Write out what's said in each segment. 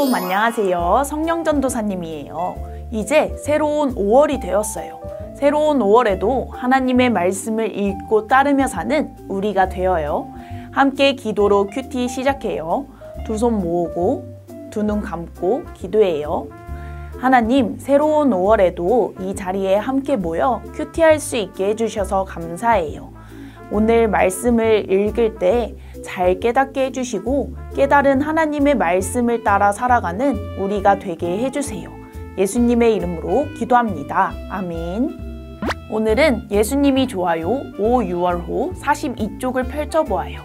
샬롬, 안녕하세요. 성령전도사님이에요. 이제 새로운 5월이 되었어요. 새로운 5월에도 하나님의 말씀을 읽고 따르며 사는 우리가 되어요. 함께 기도로 큐티 시작해요. 두 손 모으고 두 눈 감고 기도해요. 하나님, 새로운 5월에도 이 자리에 함께 모여 큐티할 수 있게 해주셔서 감사해요. 오늘 말씀을 읽을 때 잘 깨닫게 해주시고 깨달은 하나님의 말씀을 따라 살아가는 우리가 되게 해주세요. 예수님의 이름으로 기도합니다. 아멘. 오늘은 예수님이 좋아요 5, 6월호 42쪽을 펼쳐보아요.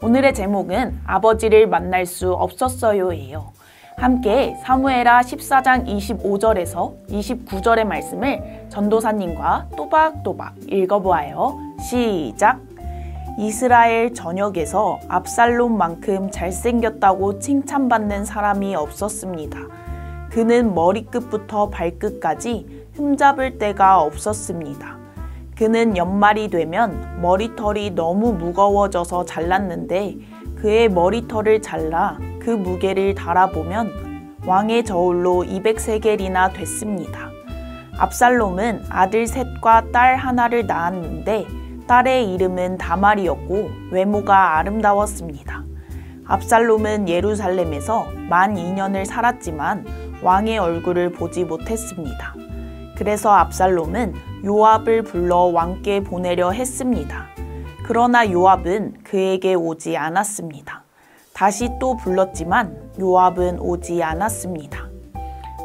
오늘의 제목은 아버지를 만날 수 없었어요예요. 함께 사무엘하 14장 25절에서 29절의 말씀을 전도사님과 또박또박 읽어보아요. 시작! 이스라엘 전역에서 압살롬만큼 잘생겼다고 칭찬받는 사람이 없었습니다. 그는 머리끝부터 발끝까지 흠잡을 데가 없었습니다. 그는 연말이 되면 머리털이 너무 무거워져서 잘랐는데 그의 머리털을 잘라 그 무게를 달아보면 왕의 저울로 200세겔이나 됐습니다. 압살롬은 아들 셋과 딸 하나를 낳았는데 딸의 이름은 다말이었고 외모가 아름다웠습니다. 압살롬은 예루살렘에서 만 2년을 살았지만 왕의 얼굴을 보지 못했습니다. 그래서 압살롬은 요압을 불러 왕께 보내려 했습니다. 그러나 요압은 그에게 오지 않았습니다. 다시 또 불렀지만 요압은 오지 않았습니다.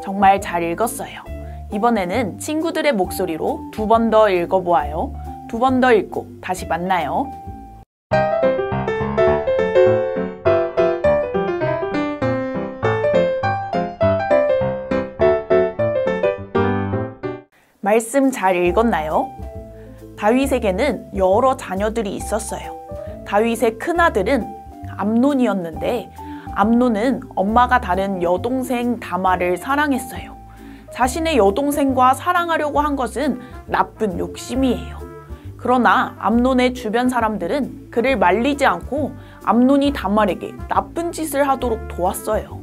정말 잘 읽었어요. 이번에는 친구들의 목소리로 두 번 더 읽어보아요. 두 번 더 읽고 다시 만나요. 말씀 잘 읽었나요? 다윗에게는 여러 자녀들이 있었어요. 다윗의 큰아들은 암논이었는데 암논은 엄마가 다른 여동생 다말을 사랑했어요. 자신의 여동생과 사랑하려고 한 것은 나쁜 욕심이에요. 그러나 암논의 주변 사람들은 그를 말리지 않고 암논이 다말에게 나쁜 짓을 하도록 도왔어요.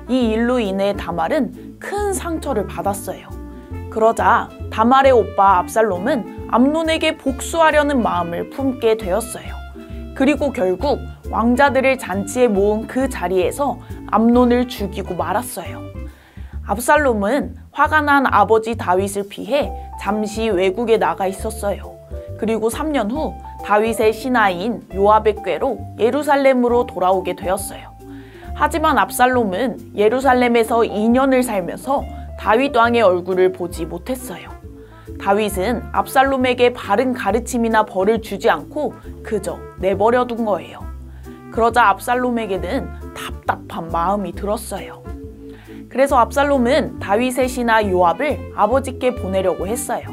이 일로 인해 다말은 큰 상처를 받았어요. 그러자 다말의 오빠 압살롬은 암논에게 복수하려는 마음을 품게 되었어요. 그리고 결국 왕자들을 잔치에 모은 그 자리에서 암논을 죽이고 말았어요. 압살롬은 화가 난 아버지 다윗을 피해 잠시 외국에 나가 있었어요. 그리고 3년 후 다윗의 신하인 요압의 꾀로 예루살렘으로 돌아오게 되었어요. 하지만 압살롬은 예루살렘에서 2년을 살면서 다윗 왕의 얼굴을 보지 못했어요. 다윗은 압살롬에게 바른 가르침이나 벌을 주지 않고 그저 내버려 둔 거예요. 그러자 압살롬에게는 답답한 마음이 들었어요. 그래서 압살롬은 다윗의 신하 요압을 아버지께 보내려고 했어요.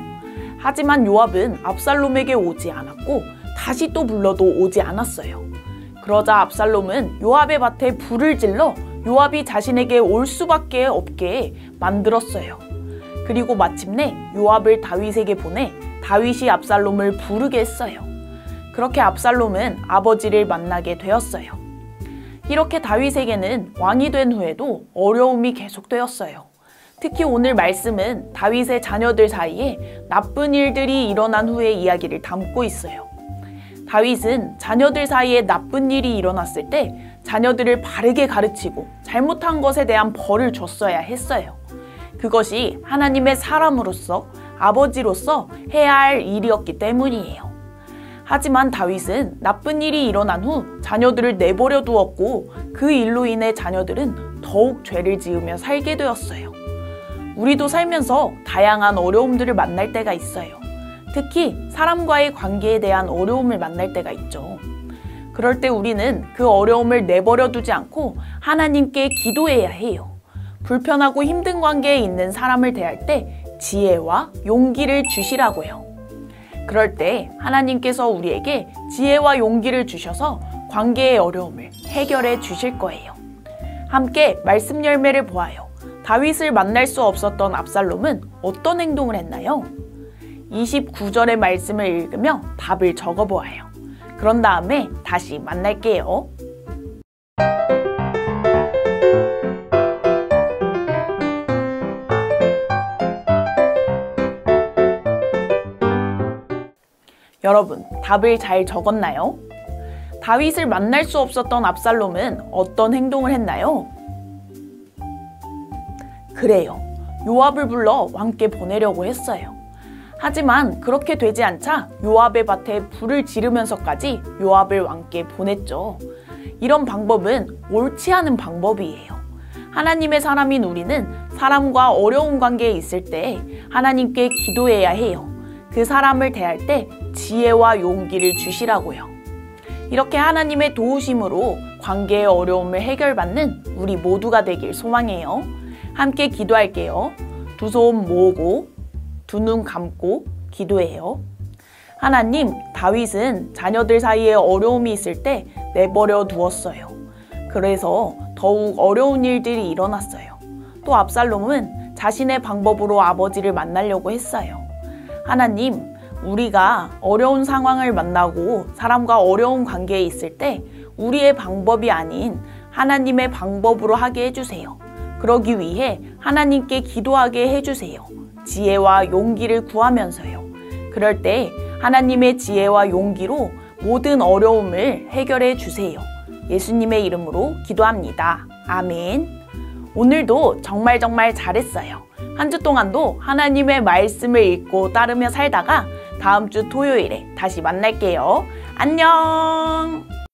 하지만 요압은 압살롬에게 오지 않았고 다시 또 불러도 오지 않았어요. 그러자 압살롬은 요압의 밭에 불을 질러 요압이 자신에게 올 수밖에 없게 만들었어요. 그리고 마침내 요압을 다윗에게 보내 다윗이 압살롬을 부르게 했어요. 그렇게 압살롬은 아버지를 만나게 되었어요. 이렇게 다윗에게는 왕이 된 후에도 어려움이 계속되었어요. 특히 오늘 말씀은 다윗의 자녀들 사이에 나쁜 일들이 일어난 후의 이야기를 담고 있어요. 다윗은 자녀들 사이에 나쁜 일이 일어났을 때 자녀들을 바르게 가르치고 잘못한 것에 대한 벌을 줬어야 했어요. 그것이 하나님의 사람으로서 아버지로서 해야 할 일이었기 때문이에요. 하지만 다윗은 나쁜 일이 일어난 후 자녀들을 내버려 두었고 그 일로 인해 자녀들은 더욱 죄를 지으며 살게 되었어요. 우리도 살면서 다양한 어려움들을 만날 때가 있어요. 특히 사람과의 관계에 대한 어려움을 만날 때가 있죠. 그럴 때 우리는 그 어려움을 내버려 두지 않고 하나님께 기도해야 해요. 불편하고 힘든 관계에 있는 사람을 대할 때 지혜와 용기를 주시라고요. 그럴 때 하나님께서 우리에게 지혜와 용기를 주셔서 관계의 어려움을 해결해 주실 거예요. 함께 말씀 열매를 보아요. 다윗을 만날 수 없었던 압살롬은 어떤 행동을 했나요? 29절의 말씀을 읽으며 답을 적어보아요. 그런 다음에 다시 만날게요. 여러분, 답을 잘 적었나요? 다윗을 만날 수 없었던 압살롬은 어떤 행동을 했나요? 그래요. 요압을 불러 왕께 보내려고 했어요. 하지만 그렇게 되지 않자 요압의 밭에 불을 지르면서까지 요압을 왕께 보냈죠. 이런 방법은 옳지 않은 방법이에요. 하나님의 사람인 우리는 사람과 어려운 관계에 있을 때 하나님께 기도해야 해요. 그 사람을 대할 때 지혜와 용기를 주시라고요. 이렇게 하나님의 도우심으로 관계의 어려움을 해결받는 우리 모두가 되길 소망해요. 함께 기도할게요. 두 손 모으고 두 눈 감고 기도해요. 하나님, 다윗은 자녀들 사이에 어려움이 있을 때 내버려 두었어요. 그래서 더욱 어려운 일들이 일어났어요. 또 압살롬은 자신의 방법으로 아버지를 만나려고 했어요. 하나님, 우리가 어려운 상황을 만나고 사람과 어려운 관계에 있을 때 우리의 방법이 아닌 하나님의 방법으로 하게 해주세요. 그러기 위해 하나님께 기도하게 해주세요. 지혜와 용기를 구하면서요. 그럴 때 하나님의 지혜와 용기로 모든 어려움을 해결해 주세요. 예수님의 이름으로 기도합니다. 아멘. 오늘도 정말 잘했어요. 한 주 동안도 하나님의 말씀을 읽고 따르며 살다가 다음 주 토요일에 다시 만날게요. 안녕!